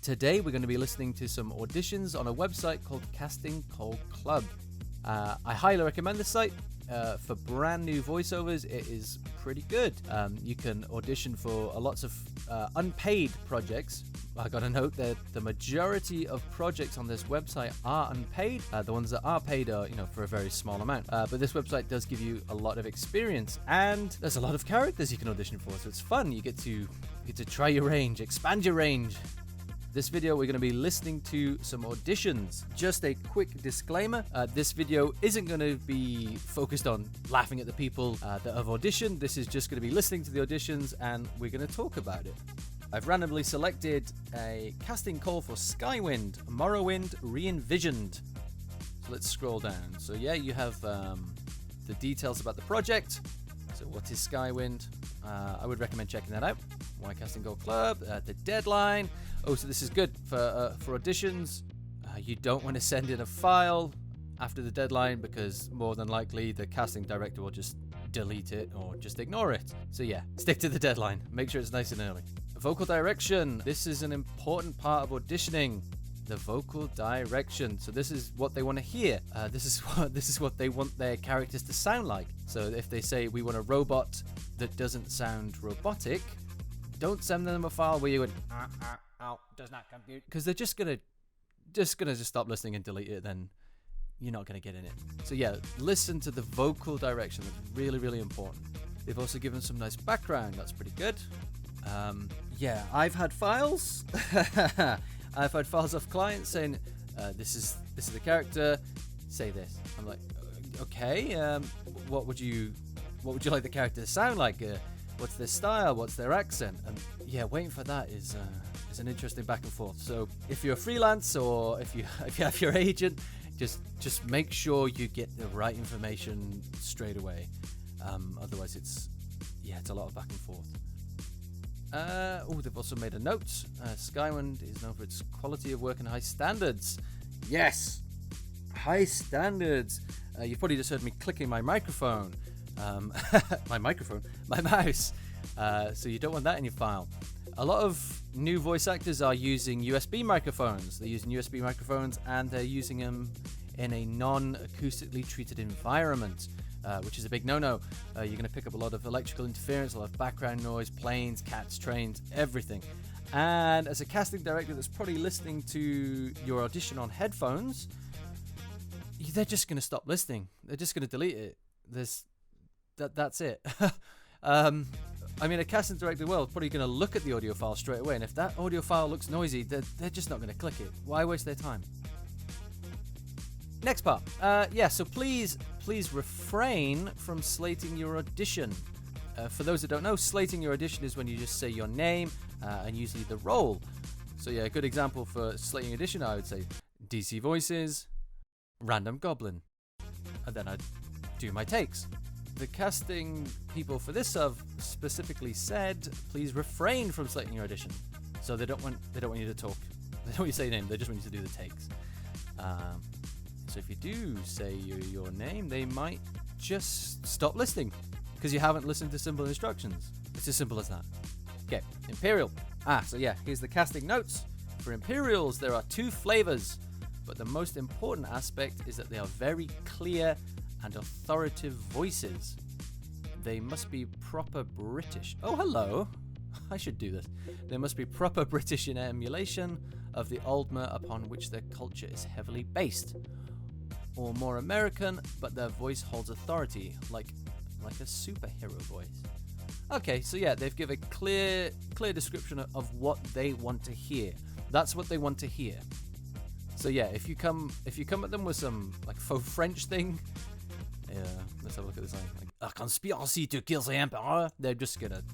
Today we're going to be listening to some auditions on a website called Castingcallclub. I highly recommend this site. For brand new voiceovers, it is pretty good. You can audition for lots of unpaid projects. I gotta note that the majority of projects on this website are unpaid. The ones that are paid are, for a very small amount. But this website does give you a lot of experience, and there's a lot of characters you can audition for, so it's fun. You get to try your range, expand your range. This video, we're going to be listening to some auditions. Just a quick disclaimer, this video isn't going to be focused on laughing at the people that have auditioned. This is just going to be listening to the auditions, and we're going to talk about it. I've randomly selected a casting call for Skywind, Morrowind Re-Envisioned. So let's scroll down. So yeah, you have the details about the project. So what is Skywind? I would recommend checking that out. Why Castingcallclub? The deadline. Oh, so this is good for auditions. You don't want to send in a file after the deadline because more than likely the casting director will just delete it or just ignore it. So yeah, stick to the deadline. Make sure it's nice and early. Vocal direction. This is an important part of auditioning. The vocal direction. So this is what they want to hear. This is what they want their characters to sound like. So if they say we want a robot that doesn't sound robotic, don't send them a file where you would does not compute, because they're just gonna stop listening and delete it. Then you're not gonna get in it. So yeah, listen to the vocal direction. That's really, really important. They've also given some nice background. That's pretty good. Yeah, I've had files. I've had files off clients saying, this is the character, say this. I'm like, okay, what would you like the character to sound like? What's their style? What's their accent? And yeah, waiting for that is an interesting back and forth. So if you're freelance or if you have your agent, just make sure you get the right information straight away. Otherwise, it's a lot of back and forth. They've also made a note. Skywind is known for its quality of work and high standards. Yes, high standards. You've probably just heard me clicking my microphone. My mouse. So you don't want that in your file. A lot of new voice actors are using USB microphones. They're using USB microphones and they're using them in a non-acoustically treated environment. Which is a big no-no. You're going to pick up a lot of electrical interference, a lot of background noise, planes, cats, trains, everything. And as a casting director that's probably listening to your audition on headphones, they're just going to stop listening. They're just going to delete it. That's it. A casting director, probably going to look at the audio file straight away. And if that audio file looks noisy, they're just not going to click it. Why waste their time? Next part. So please refrain from slating your audition. For those that don't know, slating your audition is when you just say your name and usually the role. So yeah, a good example for slating audition, I would say DC Voices, Random Goblin, and then I'd do my takes. The casting people for this have specifically said, please refrain from slating your audition. So they don't want you to talk. They don't want you to say your name. They just want you to do the takes. So if you do say your name, they might just stop listening because you haven't listened to simple instructions. It's as simple as that. Okay, Imperial. So yeah, here's the casting notes. For Imperials, there are 2 flavors, but the most important aspect is that they are very clear and authoritative voices. They must be proper British. Oh, hello. I should do this. They must be proper British in emulation of the Aldmer upon which their culture is heavily based. Or more American, but their voice holds authority, like a superhero voice. Okay, so yeah, they've given a clear description of what they want to hear. That's what they want to hear. So yeah, if you come at them with some like faux French thing, let's have a look at this line. Like, a conspiracy to kill the emperor. They're just gonna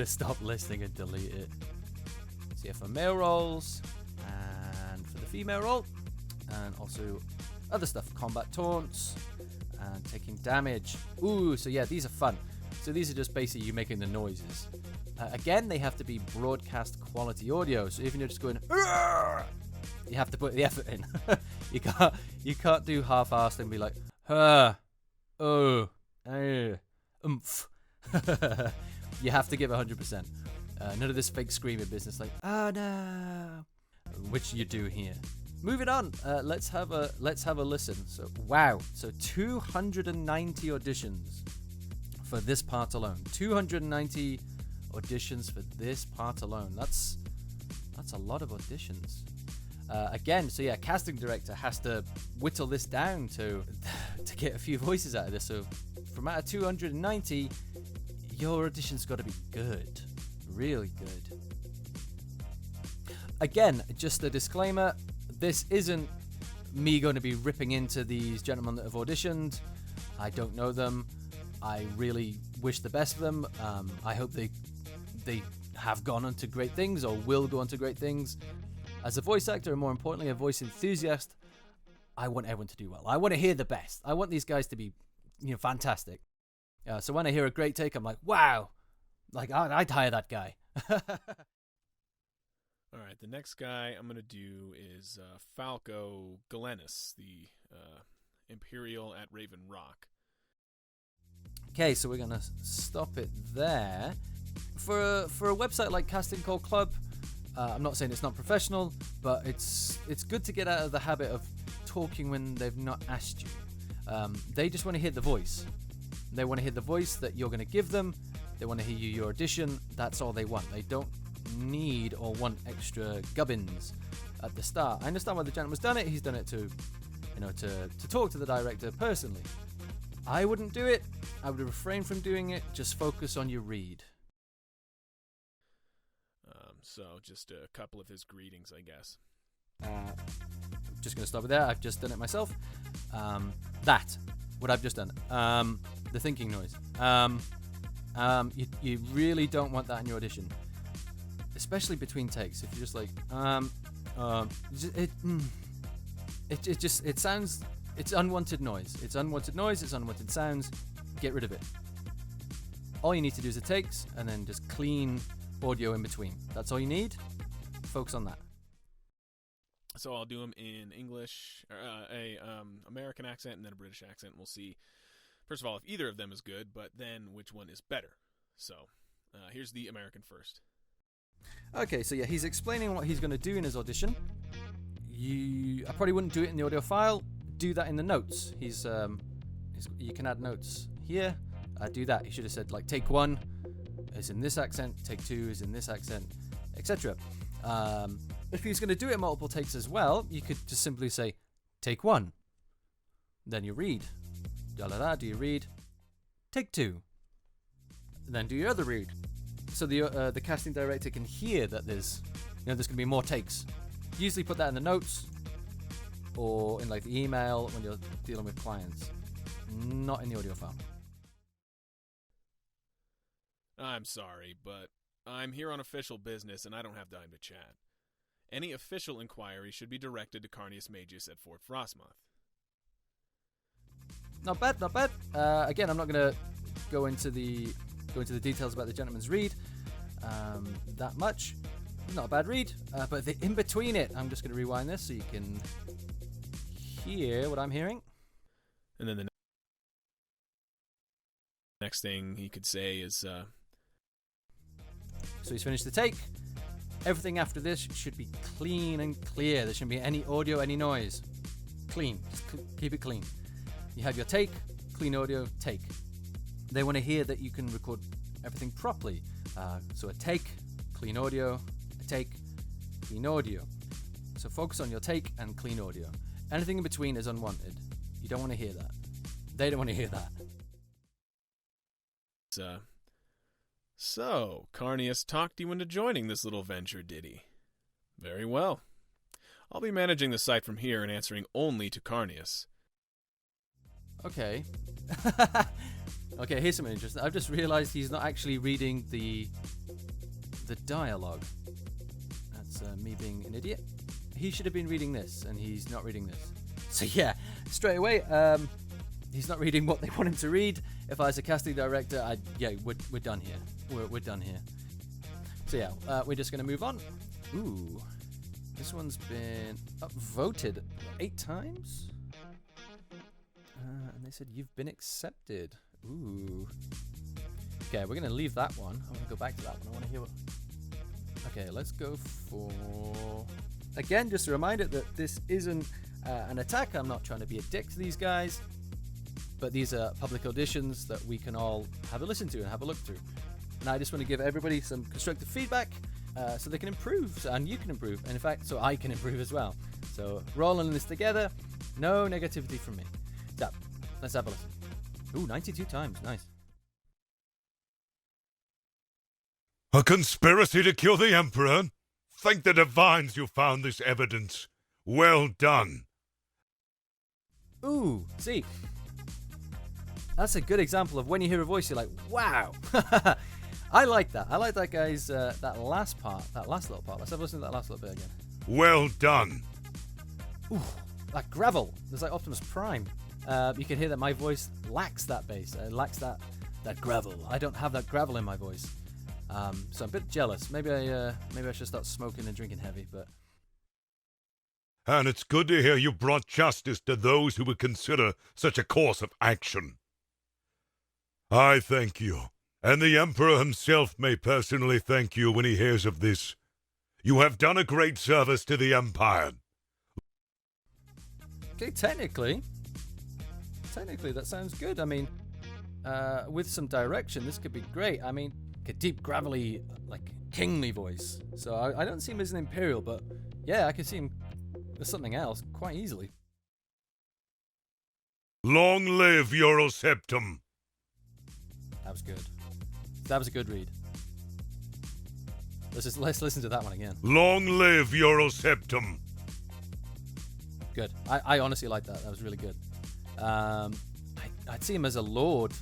stop listening and delete it. So yeah, for male roles and for the female role, and also other stuff, combat taunts and taking damage. Ooh, so yeah, these are fun. So these are just basically you making the noises. Again, they have to be broadcast quality audio. So even you're just going, you have to put the effort in. you can't do half-assed and be like, oomph. You have to give 100%. None of this fake screaming business like, oh no, which you do here. Moving on, let's have a listen. So wow, so 290 auditions for this part alone. 290 auditions for this part alone. That's a lot of auditions. Again, so yeah, casting director has to whittle this down to get a few voices out of this. So from out of 290, your audition's got to be good, really good. Again, just a disclaimer, this isn't me going to be ripping into these gentlemen that have auditioned. I don't know them. I really wish the best for them. I hope they have gone on to great things or will go on to great things. As a voice actor, and more importantly, a voice enthusiast, I want everyone to do well. I want to hear the best. I want these guys to be, fantastic. So when I hear a great take, I'm like, wow, like I'd hire that guy. All right, the next guy I'm going to do is Falco Galenis, the Imperial at Raven Rock. Okay, so we're going to stop it there. For a website like Castingcallclub, I'm not saying it's not professional, but it's good to get out of the habit of talking when they've not asked you. They just want to hear the voice. They want to hear the voice that you're going to give them. They want to hear your audition. That's all they want. They don't need or want extra gubbins at the start. I understand why the gentleman's done it. He's done it to talk to the director personally. I wouldn't do it. I would refrain from doing it. Just focus on your read. So just a couple of his greetings, I guess. Just going to stop it there. I've just done it myself. What I've just done. The thinking noise. You really don't want that in your audition, especially between takes. If you're just like, it sounds, it's unwanted noise. It's unwanted noise. It's unwanted sounds. Get rid of it. All you need to do is the takes and then just clean audio in between. That's all you need. Focus on that. So I'll do them in English, American accent, and then a British accent. We'll see, first of all, if either of them is good, but then which one is better. So here's the American first. Okay, so yeah, he's explaining what he's going to do in his audition. I probably wouldn't do it in the audio file. Do that in the notes. You can add notes here. Do that. He should have said like take 1 is in this accent, take 2 is in this accent, etc. If he's going to do it multiple takes as well, you could just simply say take 1. Then you read. Do you read? Take 2. Then do your other read. So the casting director can hear that there's going to be more takes. Usually put that in the notes or in like the email when you're dealing with clients, not in the audio file. I'm sorry, but I'm here on official business and I don't have time to chat. Any official inquiry should be directed to Carnius Magus at Fort Frostmoth. Not bad, not bad. Again, I'm not going to go into the details about the gentleman's read that much. Not a bad read, but in between it, I'm just going to rewind this so you can hear what I'm hearing. And then the next thing he could say is... So he's finished the take. Everything after this should be clean and clear. There shouldn't be any audio, any noise. Clean. Just keep it clean. You have your take, clean audio, take. They want to hear that you can record everything properly. So a take, clean audio, a take, clean audio. So focus on your take and clean audio. Anything in between is unwanted. You don't want to hear that. They don't want to hear that. So, Carnius talked you into joining this little venture, did he? Very well. I'll be managing the site from here and answering only to Carnius. Okay. Okay, here's something interesting. I've just realized he's not actually reading the dialogue. That's me being an idiot. He should have been reading this, and he's not reading this. So yeah, straight away, he's not reading what they want him to read. If I was a casting director, we're done here. We're done here. So yeah, we're just going to move on. Ooh, this one's been voted 8 times. And they said you've been accepted. Ooh. Okay, we're going to leave that one. I want to go back to that one. I want to hear what... Okay, let's go for Again, just a reminder that this isn't an attack. I'm not trying to be a dick to these guys, but these are public auditions that we can all have a listen to and have a look through. And I just want to give everybody some constructive feedback so they can improve, and you can improve, and in fact, so I can improve as well. So we're all in this together. No negativity from me. So let's have a listen. Ooh, 92 times. Nice. A conspiracy to kill the Emperor? Thank the divines you found this evidence. Well done. Ooh, see. That's a good example of when you hear a voice, you're like, wow. I like that. I like that guy's, that last little part. Let's have a listen to that last little bit again. Well done. Ooh, that gravel. There's like Optimus Prime. You can hear that my voice lacks that bass. It lacks that gravel. I don't have that gravel in my voice. So I'm a bit jealous. Maybe I should start smoking and drinking heavy, but... And it's good to hear you brought justice to those who would consider such a course of action. I thank you, and the Emperor himself may personally thank you when he hears of this. You have done a great service to the Empire. Okay, technically that sounds good. I mean, with some direction, this could be great. I mean, a deep, gravelly, like, kingly voice. So I don't see him as an Imperial, but yeah, I can see him as something else quite easily. Long live Euroseptum. That was good. That was a good read. Let's listen to that one again. Long live Euroseptum. Good. I honestly like that. That was really good. I'd see him as a lord.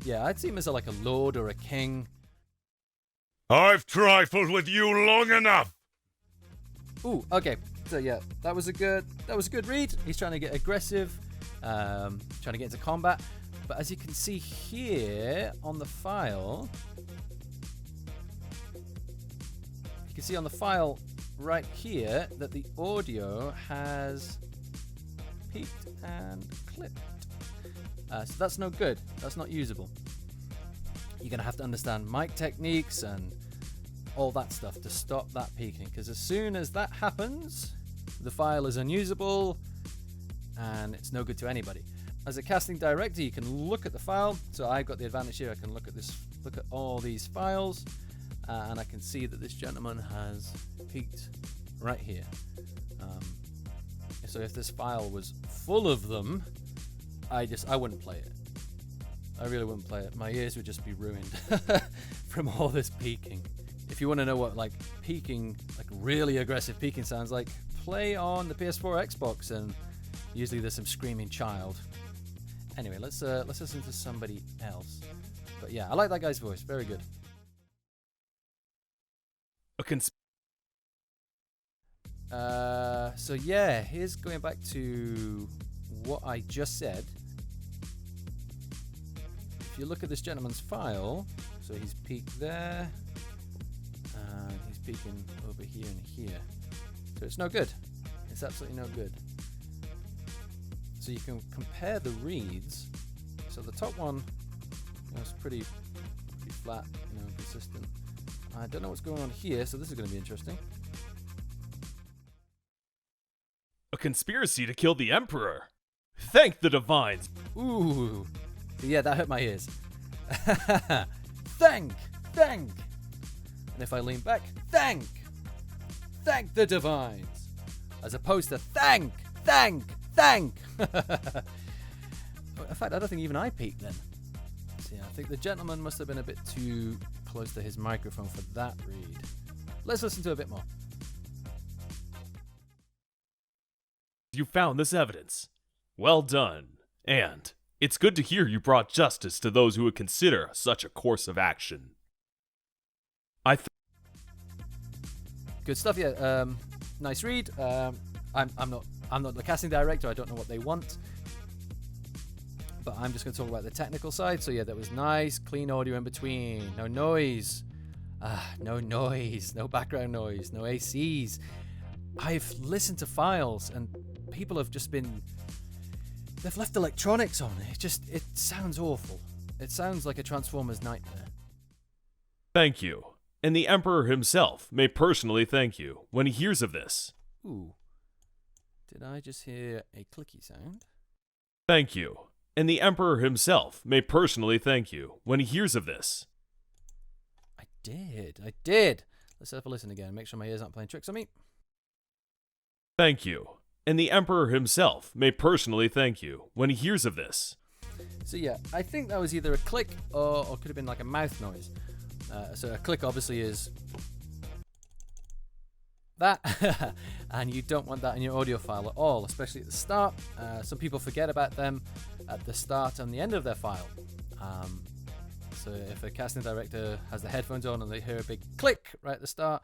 Yeah, I'd see him as like a lord or a king. I've trifled with you long enough. Ooh, okay. So yeah, that was a good read. He's trying to get aggressive, trying to get into combat. But as you can see here on the file, you can see on the file right here that the audio has peaked and clipped. So that's no good. That's not usable. You're going to have to understand mic techniques and all that stuff to stop that peaking, because as soon as that happens, the file is unusable and it's no good to anybody. As a casting director, you can look at the file. So I've got the advantage here. I can look at all these files, and I can see that this gentleman has peaked right here. So if this file was full of them, I wouldn't play it. I really wouldn't play it. My ears would just be ruined from all this peaking. If you want to know what like peaking, like really aggressive peaking sounds like, play on the PS4 Xbox, and usually there's some screaming child. Anyway, let's listen to somebody else. But yeah, I like that guy's voice. Very good. So yeah, here's going back to what I just said. If you look at this gentleman's file, so he's peaked there, and he's peaking over here and here. So it's no good. It's absolutely no good. So you can compare the reads. So the top one, is pretty flat, consistent. I don't know what's going on here, so this is going to be interesting. A conspiracy to kill the Emperor. Thank the divines. Ooh. Yeah, that hurt my ears. Thank. And if I lean back, thank the divines. As opposed to thank. In fact, I don't think even I peaked then. So yeah, I think the gentleman must have been a bit too close to his microphone for that read. Let's listen to a bit more. You found this evidence. Well done. And it's good to hear you brought justice to those who would consider such a course of action. Good stuff, yeah. Nice read. I'm not the casting director. I don't know what they want, but I'm just going to talk about the technical side. So yeah, that was nice, clean audio in between. No noise. No background noise. No ACs. I've listened to files and people have just they've left electronics on. It sounds awful. It sounds like a Transformers nightmare. Thank you. and the Emperor himself may personally thank you when he hears of this. Ooh. Did I just hear a clicky sound? Thank you, and the Emperor himself may personally thank you when he hears of this. I did. Let's have a listen again. Make sure my ears aren't playing tricks on me. Thank you, and the Emperor himself may personally thank you when he hears of this. So yeah, I think that was either a click or could have been like a mouth noise. So a click obviously is that, and you don't want that in your audio file at all, especially at the start. Some people forget about them at the start and the end of their file. So if a casting director has the headphones on and they hear a big click right at the start,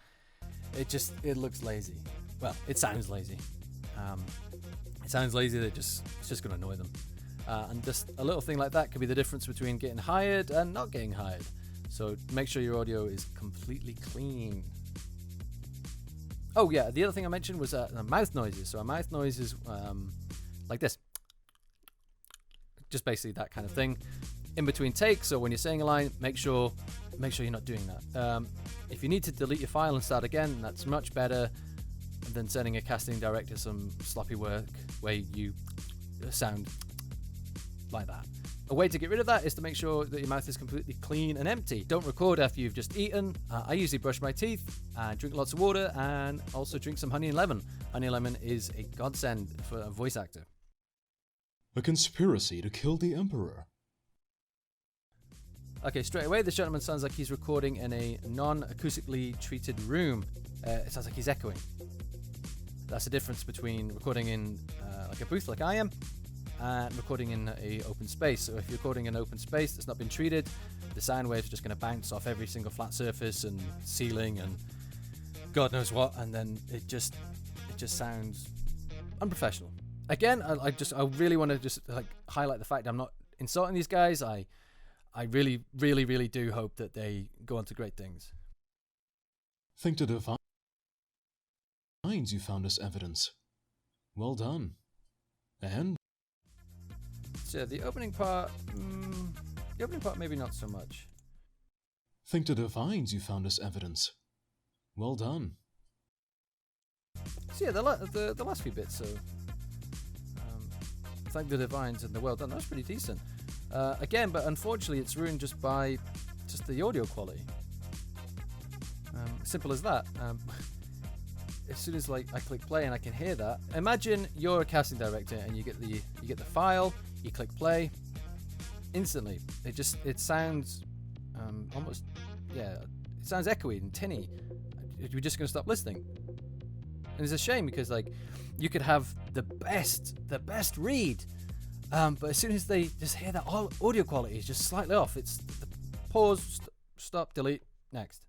it looks lazy. Well, it sounds lazy. It sounds lazy that it's just going to annoy them. And just a little thing like that could be the difference between getting hired and not getting hired. So make sure your audio is completely clean. Oh yeah, the other thing I mentioned was mouth noises. So a mouth noise is like this. Just basically that kind of thing. In between takes, so when you're saying a line, make sure you're not doing that. If you need to delete your file and start again, that's much better than sending a casting director some sloppy work where you sound like that. A way to get rid of that is to make sure that your mouth is completely clean and empty. Don't record after you've just eaten. I usually brush my teeth, drink lots of water, and also drink some honey and lemon. Honey and lemon is a godsend for a voice actor. A conspiracy to kill the Emperor. Okay, straight away, this gentleman sounds like he's recording in a non-acoustically treated room. It sounds like he's echoing. That's the difference between recording in like a booth like I am and recording in a open space. So if you're recording in an open space that's not been treated, the sound waves are just going to bounce off every single flat surface and ceiling and God knows what, and then it just sounds unprofessional. Again, I really want to just like highlight the fact I'm not insulting these guys. I really, really, really do hope that they go on to great things. Think to define you found as evidence. Well done. And? So the opening part maybe not so much. Think to define you found as evidence. Well done. So yeah, the last few bits, so thank the divines and the well done, that's pretty decent. Again, but unfortunately it's ruined just by the audio quality. Simple as that. As soon as like I click play and I can hear that, imagine you're a casting director and you get the file, you click play, instantly it sounds almost it sounds echoey and tinny. You're just going to stop listening, and it's a shame because like you could have the best read. But as soon as they just hear that audio quality is just slightly off, it's the pause, stop, delete, next.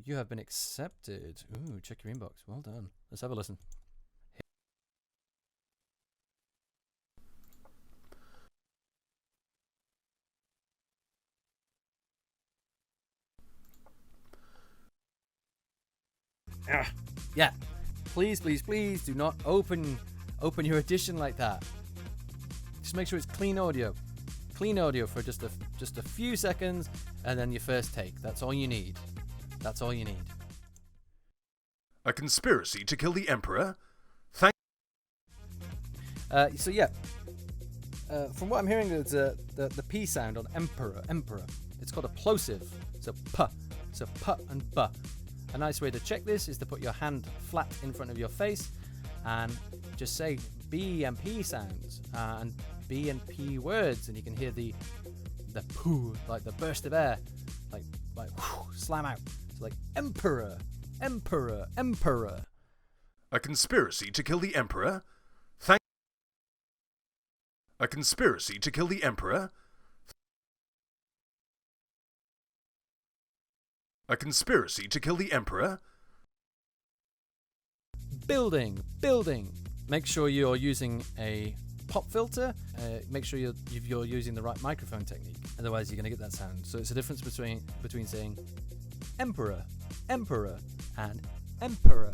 You have been accepted. Ooh, check your inbox. Well done. Let's have a listen. Yeah. Please do not open your Audition like that. Just make sure it's clean audio for just a few seconds, and then your first take. That's all you need. A conspiracy to kill the Emperor? From what I'm hearing, it's the P sound on emperor. It's called a plosive. So p and b. A nice way to check this is to put your hand flat in front of your face and just say B and P sounds and B and P words, and you can hear the poo, like the burst of air, like whoosh, slam out. So like emperor. A conspiracy to kill the Emperor? A conspiracy to kill the Emperor? A conspiracy to kill the Emperor? Building. Make sure you're using a pop filter. Make sure you're using the right microphone technique. Otherwise, you're going to get that sound. So it's a difference between saying emperor, and emperor.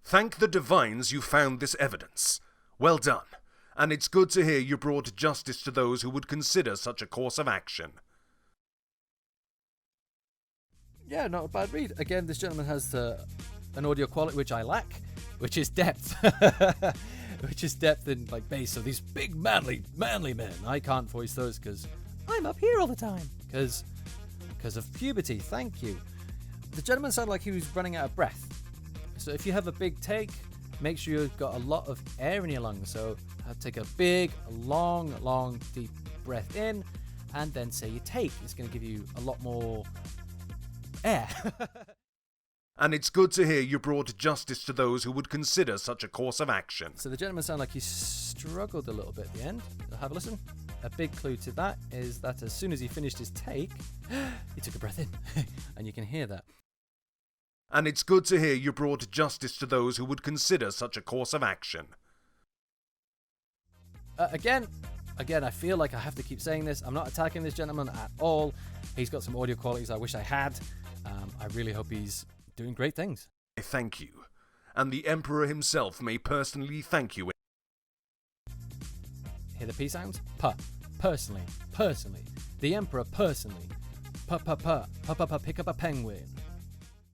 Thank the divines you found this evidence. Well done. And it's good to hear you brought justice to those who would consider such a course of action. Yeah, not a bad read. Again, this gentleman has an audio quality which I lack, which is depth. Which is depth in like bass. So these big manly men, I can't voice those because I'm up here all the time. Because of puberty. Thank you. The gentleman sounded like he was running out of breath. So if you have a big take, make sure you've got a lot of air in your lungs. So take a big, long, deep breath in, and then say your take. It's going to give you a lot more air. And it's good to hear you brought justice to those who would consider such a course of action. So the gentleman sounded like he struggled a little bit at the end. Have a listen. A big clue to that is that as soon as he finished his take, he took a breath in. And you can hear that. And it's good to hear you brought justice to those who would consider such a course of action. Again, I feel like I have to keep saying this. I'm not attacking this gentleman at all. He's got some audio qualities I wish I had. I really hope he's doing great things. I thank you. And the Emperor himself may personally thank you. Hear the P sounds? Personally. The Emperor personally. Pick up a penguin.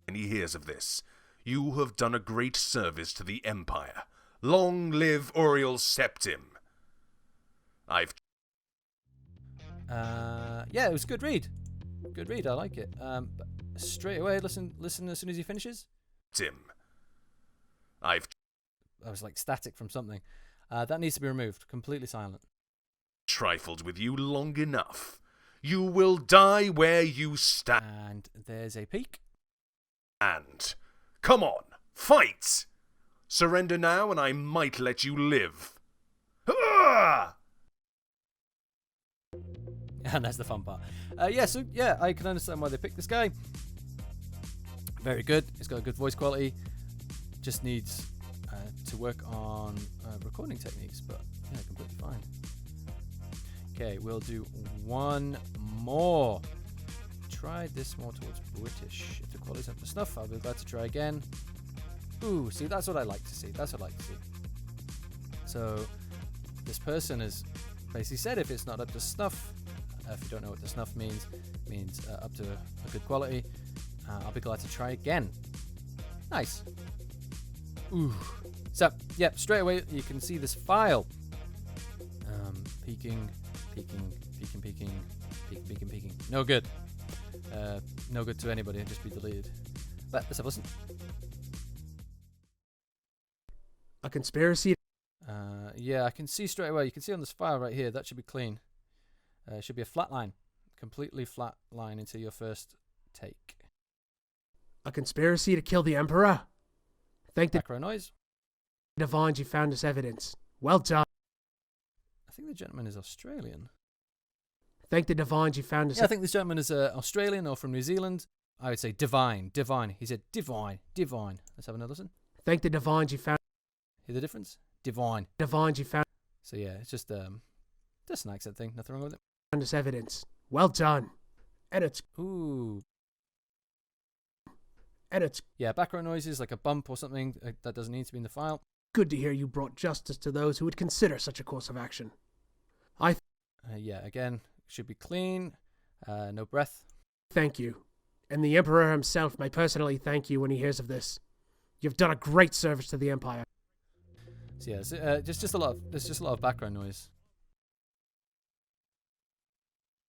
When he hears of this, you have done a great service to the Empire. Long live Oriel Septim. Yeah, it was a good read. Good read, I like it. But straight away, listen as soon as he finishes. I was like static from something. That needs to be removed. Completely silent. Trifled with you long enough. You will die where you stand. And there's a peak. And come on, fight! Surrender now and I might let you live. Ah! And that's the fun part. I can understand why they picked this guy. Very good. He's got a good voice quality. Just needs to work on recording techniques, but yeah, completely fine. Okay, we'll do one more. Try this more towards British. If the quality's up to snuff, I'll be glad to try again. Ooh, see, that's what I like to see. So, this person has basically said if it's not up to snuff, if you don't know what the snuff means, it means up to a good quality. I'll be glad to try again. Nice. Ooh. So, straight away you can see this file. Peaking. No good. No good to anybody. It'll just be deleted. But let's have a listen. A conspiracy. I can see straight away. You can see on this file right here. That should be clean. It should be a flat line. Completely flat line into your first take. A conspiracy to kill the Emperor. Thank the background noise. Divines you found us evidence. Well done. I think the gentleman is Australian. Thank the Divines you found us. I think this gentleman is Australian or from New Zealand. I would say divine. He said divine. Let's have another listen. Thank the Divines you found. Hear the difference? Divine. Divines you found. So yeah, it's just an accent thing. Nothing wrong with it. Found us evidence. Well done. Edits. Ooh. Edits. Yeah, background noises like a bump or something that doesn't need to be in the file. Good to hear you brought justice to those who would consider such a course of action. Again, should be clean. No breath. Thank you. And the Emperor himself may personally thank you when he hears of this. You've done a great service to the Empire. So yeah, there's just a lot of background noise.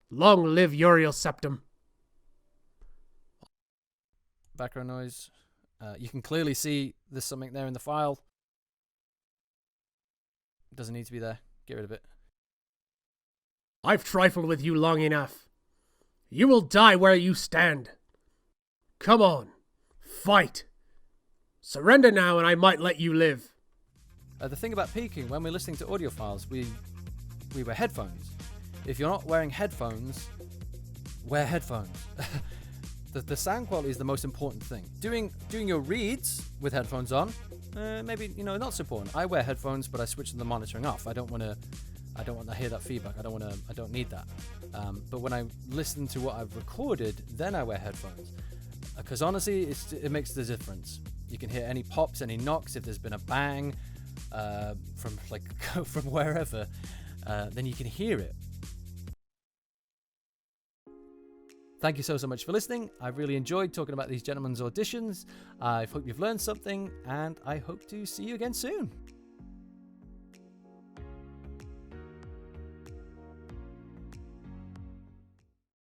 Long live Uriel Septim. Background noise. You can clearly see there's something there in the file. It doesn't need to be there. Get rid of it. I've trifled with you long enough. You will die where you stand. Come on. Fight. Surrender now and I might let you live. The thing about peaking, when we're listening to audio files, we wear headphones. If you're not wearing headphones, wear headphones. The sound quality is the most important thing. Doing your reads with headphones on, maybe not so important. I wear headphones, but I switch the monitoring off. I don't want to hear that feedback. I don't need that. But when I listen to what I've recorded, then I wear headphones. Because honestly, it makes the difference. You can hear any pops, any knocks, if there's been a bang. from like from wherever, then you can hear it. Thank you so much for listening. I really enjoyed talking about these gentlemen's auditions. I hope you've learned something, and I hope to see you again soon.